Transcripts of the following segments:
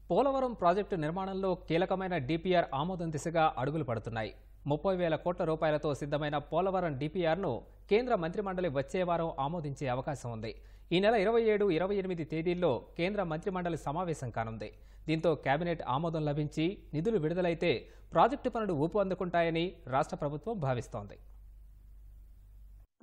Polavaram project నిర్మాణంలో కీలకమైన DPR ఆమోదం దిశగా అడుగులు పడుతున్నాయి. 30,000 కోట్ల రూపాయలతో సిద్ధమైన పోలవరం డీపీఆర్ను కేంద్ర మంత్రిమండలి వచ్చే వారం ఆమోదించే అవకాశం ఉంది. ఈ నెల 27, 28 తేదీల్లో కేంద్ర మంత్రిమండలి సమావేశం కానుంది. దీంతో కేబినెట్ ఆమోదం లభించి నిధులు విడుదలైతే ప్రాజెక్టు పనులు ఊపు అందుకుంటాయని రాష్ట్ర ప్రభుత్వం భావిస్తోంది.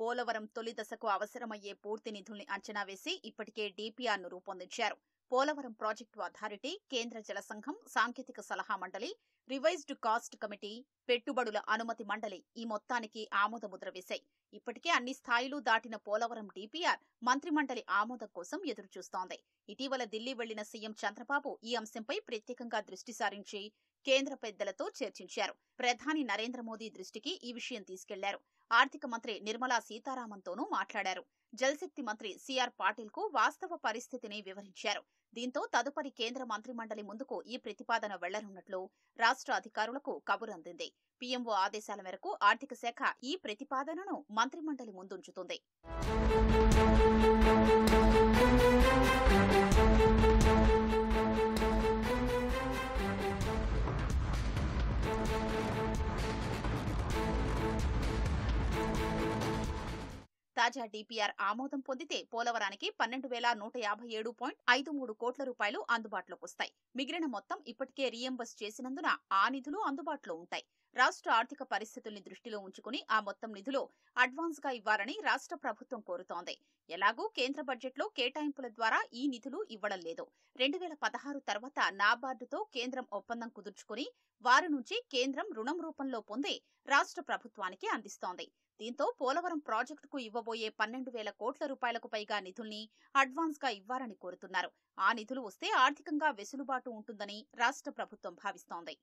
పోలవరం తొలి దశకు అవసరమయ్యే పూర్తి నిధుల్ని అంచనా వేసి ఇప్పటికే డీపీఆర్ను రూపొందించారు. పోలవరం ప్రాజెక్టు అథారిటీ, కేంద్ర జల సంఘం, సాంకేతిక సలహా మండలి, రివైజ్డ్ కాస్ట్ కమిటీ, పెట్టుబడుల అనుమతి మండలి ఈ మొత్తానికి ఆమోదముద్ర వేశాయి. ఇప్పటికే అన్ని స్థాయిలు దాటిన పోలవరం డీపీఆర్ మంత్రిమండలి ఆమోదం కోసం ఎదురుచూస్తోంది. ఇటీవల ఢిల్లీ వెళ్లిన సీఎం చంద్రబాబు ఈ అంశంపై ప్రత్యేకంగా దృష్టి సారించి కేంద్ర పెద్దలతో చర్చించారు. ప్రధాని నరేంద్ర మోదీ దృష్టికి ఈ విషయం తీసుకెళ్లారు. ఆర్థిక మంత్రి నిర్మలా సీతారామన్తోనూ మాట్లాడారు. జలశక్తి మంత్రి సిఆర్ పాటిల్ కు వాస్తవ పరిస్థితిని వివరించారు. దీంతో తదుపరి కేంద్ర మంత్రిమండలి ముందుకు ఈ ప్రతిపాదన వెళ్లనున్నట్లు రాష్ట్ర అధికారులకు కబురందింది. పీఎంఓ ఆదేశాల మేరకు ఆర్థిక శాఖ ఈ ప్రతిపాదనను మంత్రిమండలి ముందుంచుతుంది. తాజా డీపీఆర్ ఆమోదం పొందితే పోలవరానికి 12,157.53 కోట్ల రూపాయలు అందుబాటులోకి వస్తాయి. మిగిలిన మొత్తం ఇప్పటికే రీఎంబర్స్ చేసినందున ఆ నిధులు అందుబాటులో ఉంటాయి. రాష్ట్ర ఆర్థిక పరిస్థితుల్ని దృష్టిలో ఉంచుకుని ఆ మొత్తం నిధులు అడ్వాన్స్ గా ఇవ్వాలని రాష్ట్ర ప్రభుత్వం కోరుతోంది. ఎలాగూ కేంద్ర బడ్జెట్లో కేటాయింపుల ద్వారా ఈ నిధులు ఇవ్వడం లేదు. 2016 తర్వాత నాబార్డుతో కేంద్రం ఒప్పందం కుదుర్చుకుని వారి నుంచి కేంద్రం రుణం రూపంలో పొంది రాష్ట్ర ప్రభుత్వానికి అందిస్తోంది. దీంతో పోలవరం ప్రాజెక్టుకు ఇవ్వబోయే 12,000 కోట్ల రూపాయలకు పైగా నిధుల్ని అడ్వాన్స్ గా ఇవ్వాలని కోరుతున్నారు. ఆ నిధులు వస్తే ఆర్థికంగా వెసులుబాటు ఉంటుందని రాష్ట్ర ప్రభుత్వం భావిస్తోంది.